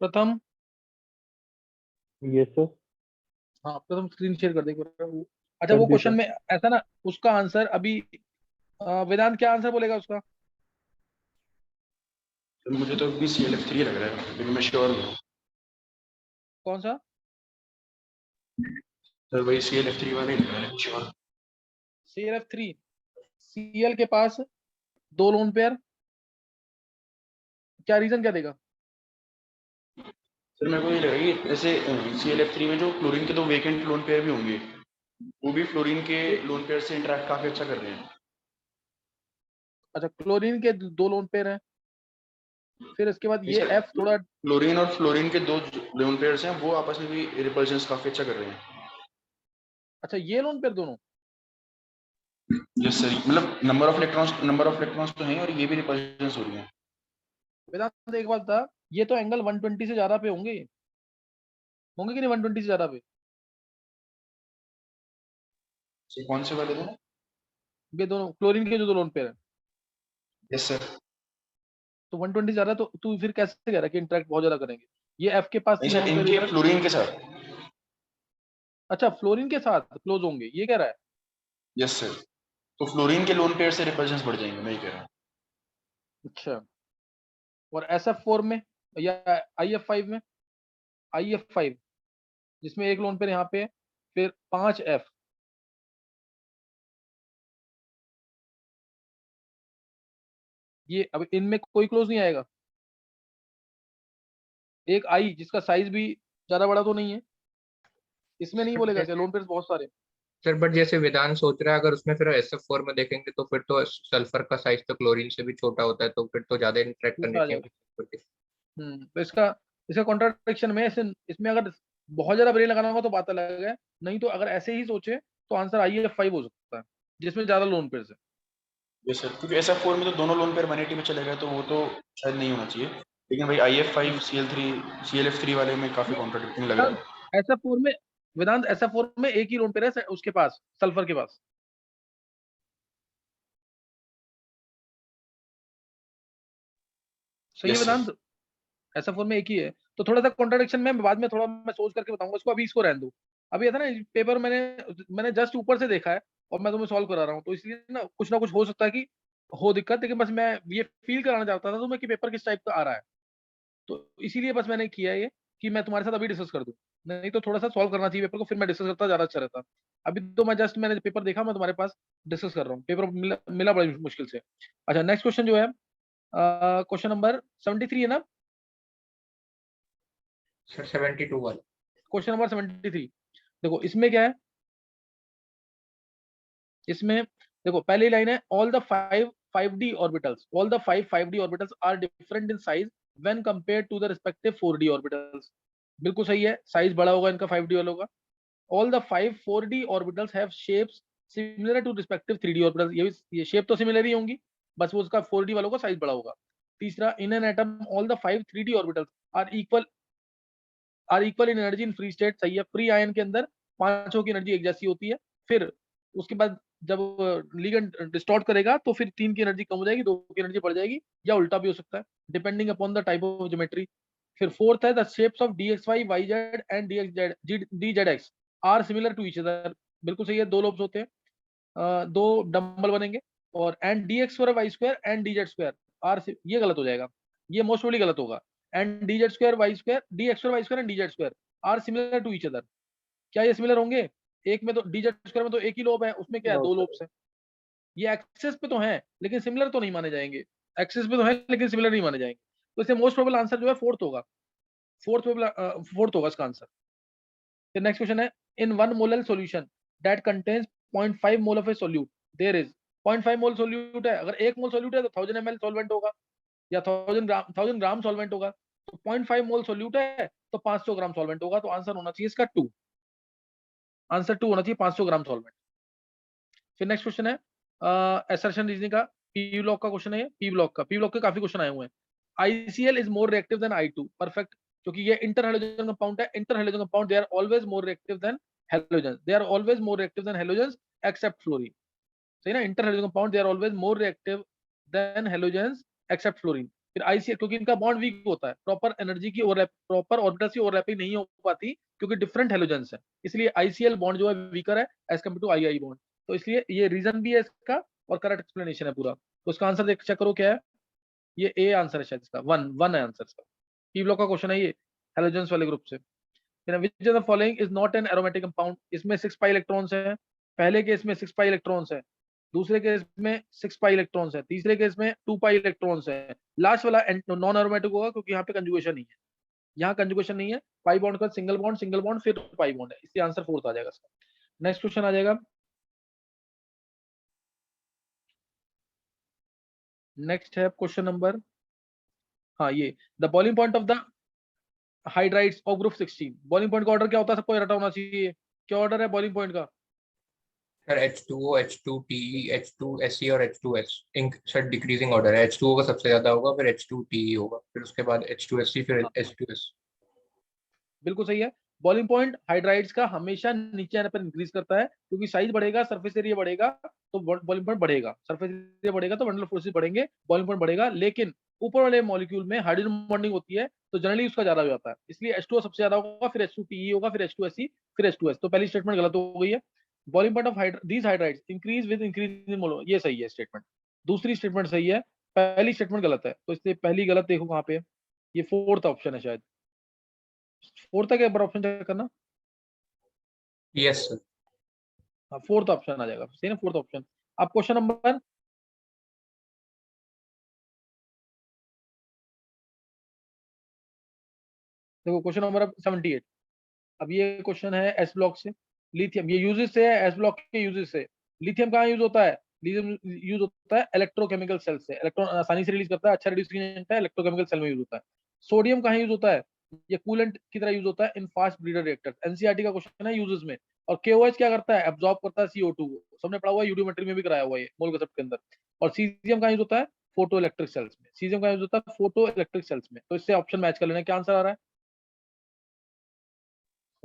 प्रथम। Yes sir. हाँ प्रथम स्क्रीन शेयर कर देगा। अच्छा वो क्वेश्चन में ऐसा ना, उसका आंसर अभी वेदांत क्या आंसर बोलेगा उसका? मुझे तो अभी ClF3 लग रहा है, लेकिन मैं श्योर हूँ कौन सा? सर, वही ClF3 वाला ही लग रहा है, श्योर। ClF3। Cl के पास 2 लोन पेयर, क्या रीजन क्या देगा? सर मेरे को ये लग रहा है कि जैसे ClF3 में जो क्लोरीन के 2 वेकेंट लोन पेयर भी होंगे, वो भी फ्लोरीन के लोन पेयर से इंटरेक्ट काफी अच्छा कर रहे हैं। अच्छा क्लोरीन के 2 लोन पेयर हैं, फिर इसके बाद ये सर, F थोड़ा। क्लोरीन और फ्लोरीन के 2 लोन पेयर्स हैं, वो आपस में भी रिपल्शंस काफी अच्छा कर रहे हैं। अच्छा ये लोन पेयर दोनों। यस सर, मतलब नंबर ऑफ इलेक्ट्रॉन्स तो हैं और ये भी रिपल्शंस हो रही हैं। वेदांत एक बात था, ये तो एंगल 120 से ज्यादा पे होंगे, होंगे कि नहीं 120 से ज्यादा पे? सर कौन से वाले दोनों? ये दोनों क्लोरीन के जो 2 लोन पेयर हैं, यस सर। तो 120 ज्यादा, तो तू फिर कैसे कह रहा है कि इंटरेक्ट बहुत ज्यादा करेंगे? ये F के पास नहीं 3 सर, लोन पेयर इनके इधर। फ्लोरीन के साथ। अच्छा फ्लोरीन के साथ क्लोज होंगे, ये कह रहा है? यस सर, तो फ्लोरीन के लोन पेयर से रिपल्शंस बढ़ जाएंगे, मैं ये कह रहा हूँ। अच्छा, और SF4 में या IF5 में? IF5 जिसमें 1 लोन पेयर यहाँ पे है, फिर 5F। ये अब इनमें कोई क्लोज नहीं आएगा। एक I जिसका साइज भी ज्यादा बड़ा तो नहीं है, इसमें नहीं बोलेगा क्या? लोन पेयर बहुत सारे। सर बट जैसे वेदांत सोच रहा है, अगर उसमें फिर SF4 में देखेंगे तो फिर तो सल्फर का साइज तो क्लोरीन से भी छोटा होता है, तो फिर तो ज्यादा इंटरेक्ट करने आ चाहिए। जाएगा। तो इसका इसका कॉन्ट्राडिक्शन में इसमें अगर बहुत ज्यादा ब्रेन लगाना होगा तो बात अलग है, नहीं तो अगर ऐसे ही सोचे तो आंसर IF5 हो सकता है, जिसमें ज्यादा लोन पेयर है। यस सर, क्योंकि SF4 में तो दोनों लोन पेयर 180 में चले गए, तो वो तो शायद नहीं होना चाहिए। लेकिन भाई IF5 ClF3 वाले में काफी कॉन्ट्राडिक्टिंग लग रहा है। SF4 में वेदांत, SF4 में एक ही लोन पेयर है उसके पास, सल्फर के पास। सही है यस सर। वेदांत? SF4 में एक ही है, तो थोड़ा सा कॉन्ट्राडिक्शन में बाद में थोड़ा मैं सोच करके बताऊंगा इसको, अभी इसको रहने दो। अभी ऐसा ना, पेपर मैंने जस्ट ऊपर से देखा है और मैं तुम्हें सॉल्व करा रहा हूँ, तो इसलिए ना कुछ हो सकता है कि हो दिक्कत, लेकिन बस मैं ये फील कराना चाहता था तुम्हें कि पेपर किस टाइप का आ रहा है, तो इसीलिए बस मैंने किया ये कि मैं तुम्हारे साथ अभी डिस्कस कर दूं। नहीं तो थोड़ा सा सॉल्व करना चाहिए पेपर को, फिर मैं डिस्कस करता ज्यादा अच्छा रहता। अभी तो मैंने पेपर देखा, मैं तुम्हारे पास डिस्कस कर रहा हूँ, पेपर मिला बड़ी मुश्किल से। अच्छा नेक्स्ट क्वेश्चन जो है, क्वेश्चन नंबर 73 है ना? सर 72 वाला। Question number 73। देखो इसमें क्या है, इसमें देखो पहली लाइन है, all the 5D orbitals, all the 5D orbitals are different in size when compared to the respective 4D orbitals. बिल्कुल सही है, साइज बड़ा होगा इनका 5D वालों का। All the 4D orbitals have shapes similar to respective 3D orbitals, ये shape तो सिमिलर ही होंगी, बस वो उसका 4D वालों का साइज बड़ा होगा। तीसरा, in an atom all the 5 3D orbitals are equal in energy in free state. सही है, फ्री आयन के अंदर पांचों की एनर्जी एक जैसी होती है। फिर उसके बाद जब लिगेंड डिस्टॉर्ट करेगा तो फिर 3 की एनर्जी कम हो जाएगी, 2 की एनर्जी बढ़ जाएगी, या उल्टा भी हो सकता है depending upon the type of geometry. फिर फोर्थ है, the shapes of DXY YZ and DZX are similar to each other. बिल्कुल सही है, 2 लोब्स होते हैं, 2 डंबल बनेंगे। और and DX2 Y2 and DZ2 are, ये गलत हो जाएगा, ये मोस्ट प्रोबेबली गलत होगा। And DZ2 Y2 DX2 Y2 and DZ2 are similar to each other. क्या ये सिमिलर होंगे? एक में तो DZ2 में तो एक ही लोब है, उसमें क्या है, 2 लोब्स है। ये एक्सेस पे तो है लेकिन सिमिलर तो नहीं माने जाएंगे, एक्सेस पे तो है लेकिन सिमिलर नहीं माने जाएंगे, तो इससे मोस्ट प्रोबेबल आंसर जो है फोर्थ होगा, फोर्थ होगा इसका आंसर। फिर नेक्स्ट क्वेश्चन है, in 1 molar solution that contains 0.5 mole of a solute there is. 0.5 mole solute है, अगर 1 मोल सोल्यूट है तो 1000 ml सॉल्वेंट होगा, या 1000 ग्राम सॉल्वेंट होगा। तो 0.5 मोल सोल्यूट है तो 500 ग्राम सॉल्वेंट होगा, तो आंसर होना चाहिए इसका 2, आंसर 2 होना चाहिए, 500 ग्राम सॉल्वेंट। फिर नेक्स्ट क्वेश्चन है असर्शन रीजनिंग का, पी ब्लॉक का क्वेश्चन है, पी ब्लॉक के काफी क्वेश्चन आए हुए हैं। ICl is more reactive than I2, perfect, क्योंकि ये इंटर हेलोजन कंपाउंड है, inter halogen compound they are always more reactive than halogen, they are always more reactive than halogen except fluorine. सही ना, inter halogen compound they are always more reactive than halogen except fluorine. फिर ICL, क्योंकि इनका bond weak होता है, proper energy की overlap, proper orbitals की overlapping नहीं हो पाती क्योंकि डिफरेंट हेलोजेंस है, इसलिए ICL बॉन्ड जो है वीकर है as compare to II bond. तो इसलिए ये रीजन भी है इसका और करेक्ट एक्सप्लेनेशन है पूरा। तो इसका आंसर देख चेक करो क्या है, ये ए आंसर है शायद इसका, वन है आंसर इसका। पी ब्लॉक का क्वेश्चन है ये, हेलोजेंस वाले ग्रुप से। Which of the following is not an aromatic compound, इसमें 6 पाई इलेक्ट्रॉन्स है, पहले केस में 6 पाई इलेक्ट्रॉन्स है, दूसरे केस में 6 पाई इलेक्ट्रॉन्स है, तीसरे केस में 2 पाई इलेक्ट्रॉन्स है, लास्ट वाला नॉन एरोमेटिक होगा क्योंकि यहाँ पे कंजुगेशन नहीं है, यहाँ कंजुगेशन नहीं है, पाई बॉन्ड का सिंगल बॉन्ड फिर पाई बॉन्ड है, इसलिए आंसर फोर्थ आ जाएगा इसका। नेक्स्ट क्वेश्चन आ जाएगा, नेक्स्ट है क्वेश्चन नंबर, हाँ ये, the boiling point of the hydrides of group 16, boiling point का ऑर्डर क्या होता है, सबको रटा होना चाहिए, क्या ऑर्डर है बॉइलिंग पॉइंट का? सर H2O, H2PE, H2Se और H2S इन सर डिक्रीजिंग ऑर्डर है। H2O का सबसे ज्यादा होगा, फिर H2PE होगा, फिर उसके बाद H2Se, फिर हाँ, H2S। बिल्कुल सही है। बॉइलिंग पॉइंट हाइड्राइड्स का हमेशा नीचे आने पर इंक्रीज करता है, क्योंकि साइज बढ़ेगा, सरफेस एरिया बढ़ेगा तो बॉइलिंग पॉइंट बढ़ेगा, सरफेस एरिया बढ़ेगा तो बंडल फोर्सेस बढ़ेंगे, बॉइलिंग पॉइंट बढ़ेगा। लेकिन ऊपर वाले मॉलिक्यूल में हाइड्रोजन बॉन्डिंग होती है तो जनरली उसका ज्यादा हो जाता है, इसलिए H2O सबसे ज्यादा होगा, फिर H2PE होगा, फिर H2Se, फिर H2S। तो पहली स्टेटमेंट गलत हो गई है। Boiling point of these hydrides increase with increase in mole, ये सही है स्टेटमेंट। दूसरी स्टेटमेंट सही है, पहली स्टेटमेंट गलत है, तो इसलिए पहली गलत देखो कहाँ पे, ये फोर्थ ऑप्शन है शायद, फोर्थ है क्या, एक बार ऑप्शन चेक करना। Yes sir. हाँ फोर्थ ऑप्शन आ जाएगा, सही ना, फोर्थ ऑप्शन। अब क्वेश्चन नंबर, देखो क्वेश्चन नंबर अब 78। अब ये क्वेश्चन है एस ब्लॉक से, लिथियम, ये यूजेस से है, एस ब्लॉक के यूजेस से। लिथियम कहाँ यूज होता है, लिथियम यूज होता है इलेक्ट्रोकेमिकल सेल से, इलेक्ट्रॉन आसानी से रिलीज करता है, अच्छा रिड्यूसिंग एजेंट है, इलेक्ट्रोकेमिकल सेल में यूज होता है। सोडियम कहाँ यूज होता है, ये कूलेंट की तरह यूज होता है इन फास्ट ब्रीडर रिएक्टर्स, एनसीईआरटी का क्वेश्चन है यूजेस में। और KOH क्या करता है, एब्जॉर्ब करता है CO2 को, सबने पढ़ा हुआ है, यूडियोमेट्री में भी कराया हुआ है मोल कंसेप्ट के अंदर। और सीजियम कहाँ यूज होता है, फोटो इलेक्ट्रिक सेल्स में, सीजियम कहाँ यूज होता है, फोटो इलेक्ट्रिक सेल्स में। तो इससे ऑप्शन मैच कर लेना, क्या आंसर आ रहा है,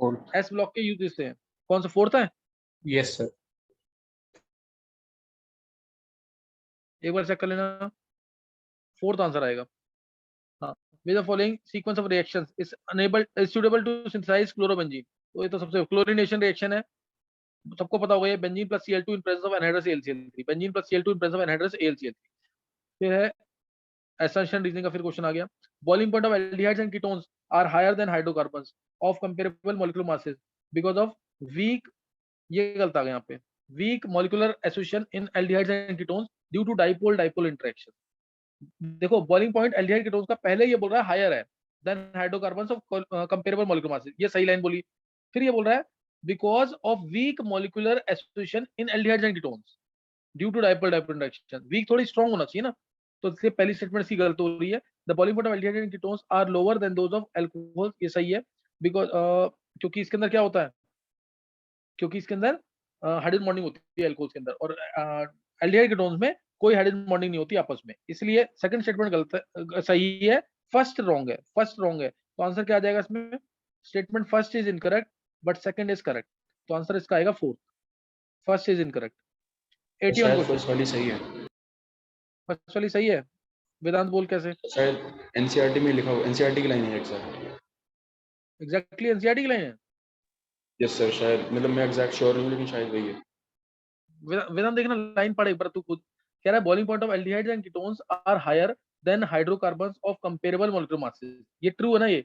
फोर्थ। एस ब्लॉक के यूजेस से कौन सा फोर्थ है, यस सर। एक बार चेक कर लेना, फोर्थ आंसर आएगा। हाँ, with the following sequence of reactions is suitable to synthesize chlorobenzene, तो ये तो सबसे क्लोरीनेशन रिएक्शन है, सबको पता होगा ये, benzene plus Cl2 in presence of anhydrous AlCl3, benzene plus Cl2 in presence of anhydrous AlCl3। फिर है assertion रीजनिंग का, फिर क्वेश्चन आ गया, boiling point of aldehydes and ketones are higher than hydrocarbons of comparable molecular masses because of weak, ये गलत आ गया यहाँ पे, weak molecular association in aldehydes and ketones due to dipole dipole interaction. देखो बॉइलिंग पॉइंट एल्डिहाइड कीटोन्स का पहले ये बोल रहा है हायर है than hydrocarbons of comparable molecular masses, ये सही लाइन बोली। फिर ये बोल रहा है because of weak molecular association in aldehydes and ketones due to dipole dipole interaction, weak थोड़ी स्ट्रांग होना चाहिए ना, तो इसलिए पहली स्टेटमेंट सी गलत हो रही है। The boiling point of aldehyde and ketones are lower than those of alcohol, ये सही है, बिकॉज क्योंकि इसके अंदर क्या होता है, क्योंकि इसके अंदर हाइड्रोजन बॉन्डिंग होती है अल्कोहल के अंदर, और एल्डिहाइड कीटोन्स में कोई हाइड्रोजन बॉन्डिंग नहीं होती आपस में, इसलिए सेकंड स्टेटमेंट गलत है, सही है, फर्स्ट रॉन्ग है, फर्स्ट रॉन्ग है। तो आंसर क्या आ जाएगा इसमें, statement first is incorrect but second is correct, तो आंसर इसका आएगा फोर्थ, फर्स्ट इज इनकरेक्ट। 81 शायद क्वेश्चन, फर्स्ट वाली सही है, फर्स्ट वाली सही है, वेदांत बोल कैसे, शायद एनसीईआरटी में लिखा हुआ, एनसीईआरटी की लाइन है एक सर। एग्जैक्टली एनसीईआरटी की लाइन है, यस सर, शायद, मतलब मैं एग्जैक्ट श्योर नहीं हूँ लेकिन शायद वही है। वेदांत देखना लाइन पढ़ एक बार तू खुद, कह रहा है boiling point of aldehydes and ketones are higher than hydrocarbons of comparable molecular masses, ये ट्रू है ना ये,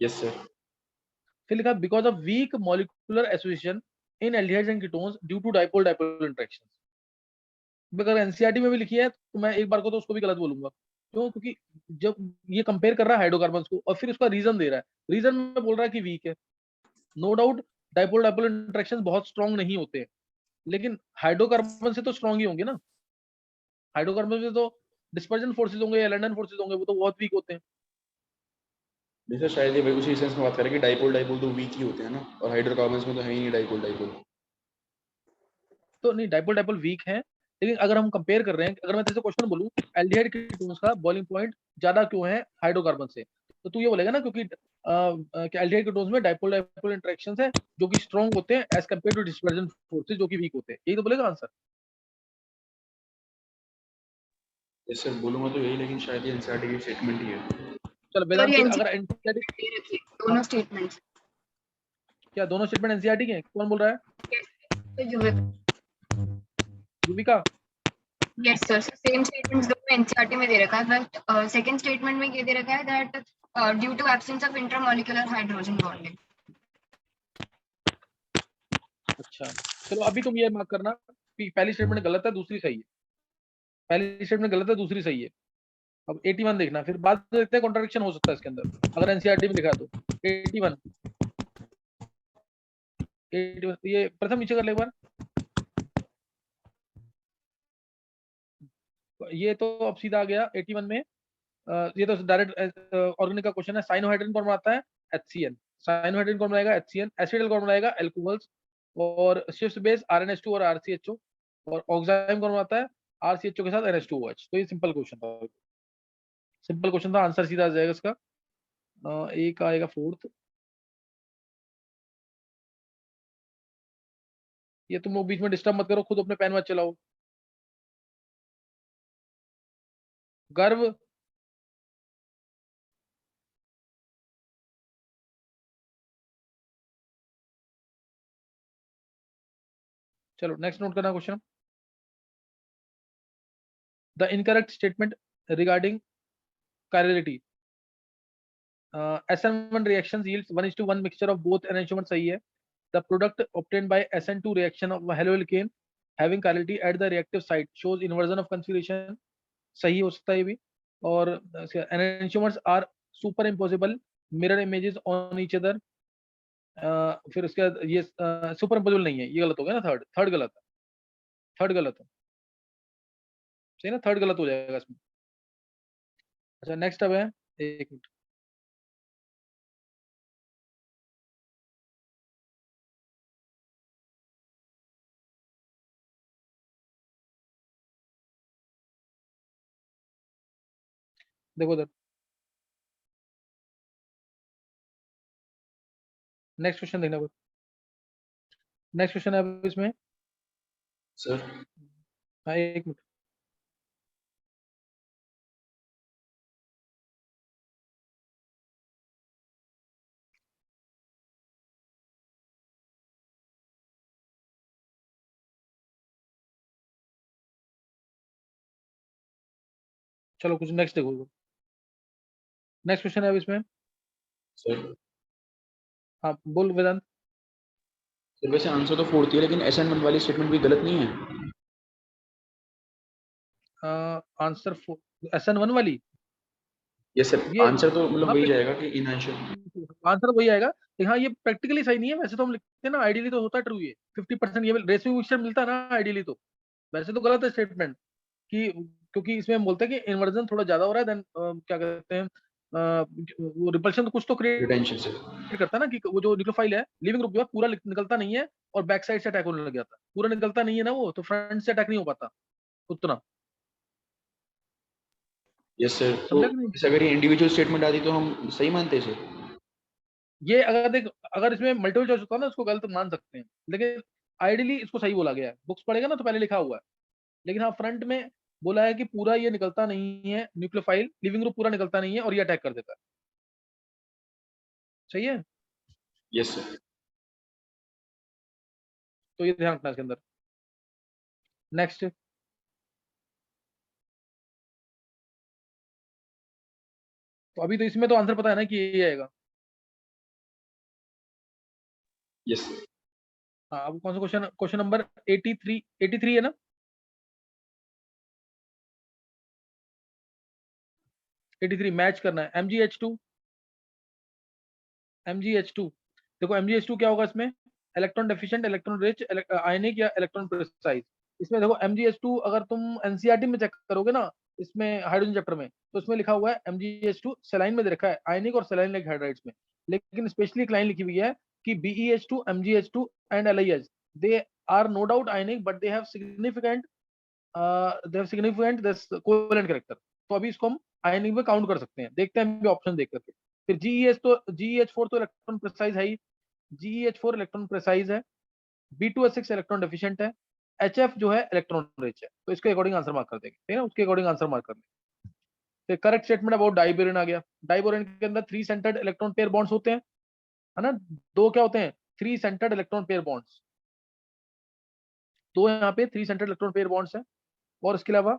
यस सर। फिर लिखा because of weak molecular association in aldehydes and ketones due to dipole dipole interactions. अगर NCERT में भी लिखी है तो मैं एक बार को तो उसको भी गलत बोलूंगा, क्यों, क्योंकि जब ये कंपेयर कर रहा है हाइड्रोकार्बन्स को और फिर उसका रीजन दे रहा है, रीजन में बोल रहा है कि वीक है, no doubt dipole dipole interaction बहुत स्ट्रांग नहीं होते हैं, लेकिन हाइड्रोकार्बन से तो स्ट्रांग ही होंगे ना, हाइड्रोकार्बन से तो डिस्पर्जन फोर्सेस होंगे या लंडन फोर्सेस होंगे, वो तो बहुत वीक होते हैं। जैसे शायद ये उसी सेंस में बात करें कि डाइपोल डाइपोल तो वीक ही होते हैं ना, और हाइड्रोकार्बन्स में तो है ही नहीं डाइपोल डाइपोल। तो नहीं, डाइपोल डाइपोल वीक है, लेकिन अगर हम कंपेयर कर रहे हैं, अगर मैं तेरे से क्वेश्चन बोलूं एल्डिहाइड कीटोन्स का बॉइलिंग पॉइंट ज्यादा क्यों है हाइड्रोकार्बन से, तो तू ये बोलेगा ना क्योंकि एल्डिहाइड कीटोन्स में डाइपोल डाइपोल इंटरेक्शंस है जो कि स्ट्रांग होते हैं as compare to dispersion forces जो कि वीक होते हैं, यही तो बोलेगा आंसर। यस सर, बोलूंगा तो यही, लेकिन शायद ये एनसीईआरटी की स्टेटमेंट ही है। चलो वेदांत, फिर अगर एनसीईआरटी, दे रखी है, दोनों स्टेटमेंट्स। क्या दोनों स्टेटमेंट एनसीईआरटी के हैं? कौन बोल रहा है? Yuvika? Yes sir, same statements दोनों एनसीईआरटी में दे रखा है, बट सेकंड स्टेटमेंट में ये दे रखा है that due to absence of intramolecular hydrogen bonding. अच्छा चलो, अभी तुम ये मार्क करना कि पहली स्टेटमेंट गलत है, दूसरी सही है। पहली स्टेटमेंट गलत है, दूसरी सही है। अब 81 देखना, फिर बाद में देखते हैं कॉन्ट्रडिक्शन हो सकता है इसके अंदर अगर एनसीईआरटी में लिखा है तो। 81 ये प्रथम नीचे कर ले एक बार। ये तो अब सीधा आ गया 81 में। ये तो डायरेक्ट ऑर्गेनिक का क्वेश्चन है। साइनोहाइड्रिन कौन बनाता है? HCl। साइनोहाइड्रिन कौन बनाएगा? HCl। एसिडल कौन बनाएगा? अल्कोहल्स। और शिफ्ट बेस RNH2 और RCHO। और ऑक्साइम कौन बनाता है? RCHO के साथ NH2OH। तो ये सिंपल क्वेश्चन था, सिंपल क्वेश्चन था, आंसर सीधा आ जाएगा इसका। एक आएगा फोर्थ। ये तुम लोग बीच में डिस्टर्ब मत करो, खुद अपने पेन मत चलाओ। गर्व, चलो नेक्स्ट नोट करना question. The incorrect statement regarding chirality. SN1 reactions yields 1:1 mixture of both enantiomer, सही है। The product obtained by SN2 reaction of haloalkane having chirality at the reactive site shows inversion of configuration, सही हो सकता है ये भी। और enantiomers are superimposable mirror images on each other। फिर उसके बाद ये सुपरइम्पोजेबल नहीं है, ये गलत हो गया ना। थर्ड, थर्ड गलत है, थर्ड गलत है, सही ना, थर्ड गलत हो जाएगा इसमें। अच्छा नेक्स्ट अब है, एक मिनट, देखो इधर नेक्स्ट क्वेश्चन देखना। नेक्स्ट क्वेश्चन है अब इसमें। सर हाँ एक मिनट, चलो कुछ नेक्स्ट देखो। नेक्स्ट क्वेश्चन है अब इसमें। सर हाँ बोल वेदांत। सर वैसे आंसर तो फोर्थ ही है, लेकिन SN1 वाली स्टेटमेंट भी गलत नहीं है। आंसर SN1 वाली, यस सर, ये आंसर तो मतलब हाँ वही जाएगा कि इनएंशियल। आंसर वही आएगा, लेकिन हाँ ये प्रैक्टिकली सही नहीं है। वैसे तो हम लिखते हैं ना, आइडियली तो होता ट्रू ये 50% ये रेसिड्यू मिक्सचर मिलता है ना आइडियली तो। वैसे तो गलत है स्टेटमेंट कि, क्योंकि इसमें हम बोलते हैं कि इन्वर्जन थोड़ा ज्यादा हो रहा है देन क्या कहते हैं, वो रिपल्शन तो कुछ तो क्रिएट रिटेंशन से। करता है ना, कि वो जो न्यूक्लियोफाइल है लिविंग ग्रुप जो है पूरा निकलता नहीं है और बैक साइड से अटैक होने लग जाता है। पूरा निकलता नहीं है ना वो, तो फ्रंट से अटैक नहीं हो पाता उतना। यस सर, तो समझा कि नहीं? जैसे अगर ये इंडिविजुअल स्टेटमेंट आती तो हम सही मानते हैं सर। ये अगर देख, अगर इसमें मल्टीपल चॉइस होता है ना, इसको गलत मान सकते हैं, लेकिन आइडियली इसको सही बोला गया है। बुक्स पढ़ेगा ना तो पहले लिखा हुआ है, लेकिन हाँ फ्रंट में बोला है कि पूरा ये निकलता नहीं है, न्यूक्लियोफाइल लिविंग ग्रुप पूरा निकलता नहीं है और ये अटैक कर देता है। सही है, यस सर। तो ये ध्यान रखना इसके अंदर। नेक्स्ट, तो अभी तो इसमें तो आंसर पता है ना कि ये आएगा। Yes sir. हाँ अब कौन सा क्वेश्चन, क्वेश्चन नंबर 83, 83 है ना? 83 मैच करना है MgH2, MgH2। देखो MgH2 क्या होगा इसमें, इलेक्ट्रॉन डेफिशिएंट, इलेक्ट्रॉन रिच, आयनिक या इलेक्ट्रॉन प्रिसाइज। इसमें देखो MgH2 अगर तुम एनसीईआरटी में चेक करोगे ना, इसमें हाइड्रोजन चैप्टर में, तो इसमें लिखा हुआ है MgH2 सेलाइन में दे रखा है, आयनिक और सेलाइन लाइक हाइड्राइड्स में। लेकिन स्पेशली एक लाइन लिखी हुई है कि BeH2, MgH2 and LiH they are no doubt ionic but they have significant this covalent character. तो अभी इसको हम आयनिक में काउंट कर सकते हैं, देखते हैं ऑप्शन देख करके। फिर GeH4 तो इलेक्ट्रॉन प्रिसाइज है ही, GeH4 इलेक्ट्रॉन प्रिसाइज है। B2S6 इलेक्ट्रॉन डेफिशिएंट है। HF जो है इलेक्ट्रॉन रिच है, तो इसके अकॉर्डिंग आंसर मार्क कर देंगे, ठीक है ना, उसके अकॉर्डिंग आंसर मार्क कर देंगे। फिर करेक्ट स्टेटमेंट अबाउट डाइबोरेन आ गया। डाइबोरेन के अंदर 3 सेंटर्ड इलेक्ट्रॉन पेयर बॉन्ड्स होते हैं, है ना, 2 क्या होते हैं, 3 सेंटर्ड इलेक्ट्रॉन पेयर बॉन्ड्स, 2 यहाँ पे 3 सेंटर्ड इलेक्ट्रॉन पेयर बॉन्ड्स हैं। और इसके अलावा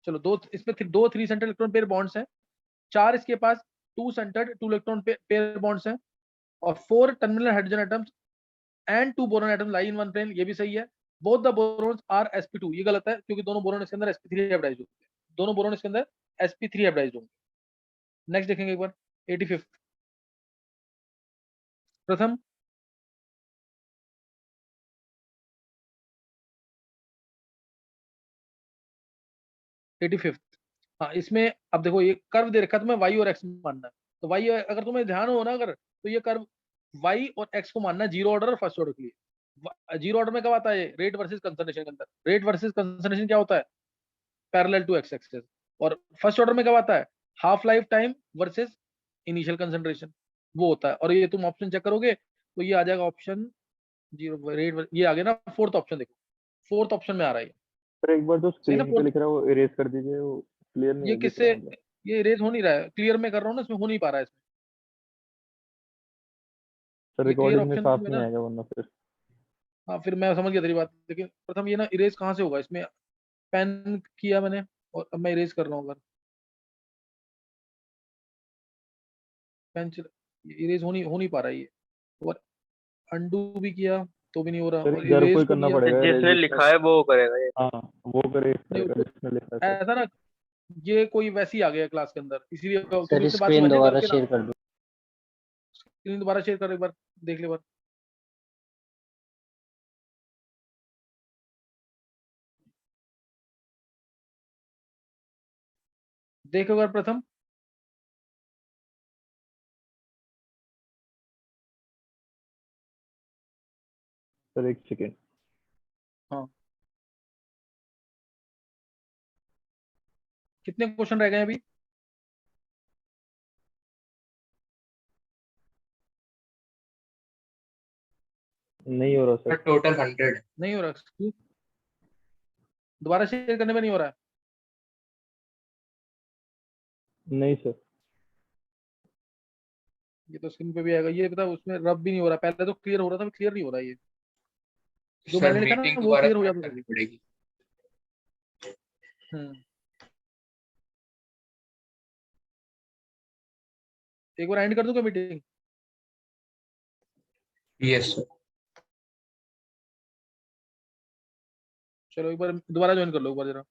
चलो दो इसमें 2 3 सेंटर्ड इलेक्ट्रॉन पेयर बॉन्ड्स हैं, 4 इसके पास 2 सेंटर्ड 2 इलेक्ट्रॉन पेयर बॉन्ड्स हैं, और 4 terminal hydrogen atoms and 2 boron atoms lie in one plane, ये भी सही है। बोथ द बोरॉन्स आर sp2, ये गलत है क्योंकि दोनों बोरॉन इसके अंदर sp3 हाइब्रिडाइज्ड होंगे, दोनों बोरॉन इसके अंदर sp3 हाइब्रिडाइज्ड होंगे। नेक्स्ट देखेंगे एक बार 85 प्रथम। हाँ, इसमें अब देखो ये कर्व दे रखा है तुम्हें y और x मानना है, तो y अगर तुम्हें ध्यान हो ना, अगर तो ये कर्व y और x को मानना है जीरो ऑर्डर और फर्स्ट ऑर्डर के लिए। जीरो ऑर्डर में कब आता है, रेट वर्सेस कंसंट्रेशन के अंदर। रेट वर्सेस कंसंट्रेशन क्या होता है, पैरेलल टू x एक्सिस। और फर्स्ट ऑर्डर में कब आता है, half life time versus initial concentration, वो होता है। और ये तुम ऑप्शन चेक करोगे तो ये आ जाएगा ऑप्शन जीरो रेट, ये आ गया ना फोर्थ ऑप्शन, देखो फोर्थ ऑप्शन में आ रहा है सर एक बार जो सही ना। स्क्रीन पे लिख रहा है वो इरेज कर दीजिए, वो क्लियर नहीं ये हो किससे, दिख रहा। ये इरेज हो नहीं रहा है, क्लियर में कर रहा हूँ ना, इसमें हो नहीं पा रहा है इसमें, सर ये क्लियर रिकॉर्डिंग में ऑप्शन साफ जो है नहीं ना। आएगा वरना फिर। हाँ फिर मैं समझ गया तेरी बात, लेकिन प्रथम ये ना इरेज कहाँ से होगा, इसमें पेन किया मैंने और अब मैं इरेज कर रहा हूँ, अगर पेन इरेज हो नहीं पा रहा है ये, और अंडू भी किया तो भी नहीं हो रहा, सर और इधर को इरेज ही को करना किया पड़ेगा जिसने erase लिखा है वो करेगा ये। हाँ वो करे नहीं करेगा वो जिसने लिखा है सर। ऐसा ना, ये कोई वैसे ही आ गया क्लास के अंदर, इसीलिए सर किसी से बात स्क्रीन समझे दोबारा करके ना। शेयर कर दो। स्क्रीन दोबारा शेयर कर एक बार, देख ले एक बार। देख एक बार प्रथम। सर एक सेकेंड। हाँ कितने क्वेश्चन रह गए हैं अभी, नहीं हो रहा सर। टोटल 100। नहीं हो रहा, क्यों? दोबारा शेयर करने में नहीं हो रहा है। नहीं सर। ये तो स्क्रीन पे भी आएगा, ये बता उसमें रब भी नहीं हो रहा, पहले तो क्लियर हो रहा था, क्लियर नहीं हो रहा है ये, जो सर मैंने लिखा ना मीटिंग वो दोबारा क्लियर हो स्टार्ट जाता करनी पड़ेगी। हम्म एक बार एंड कर दूंगा मीटिंग। Yes sir. चलो एक बार दोबारा ज्वाइन कर लो एक बार जरा।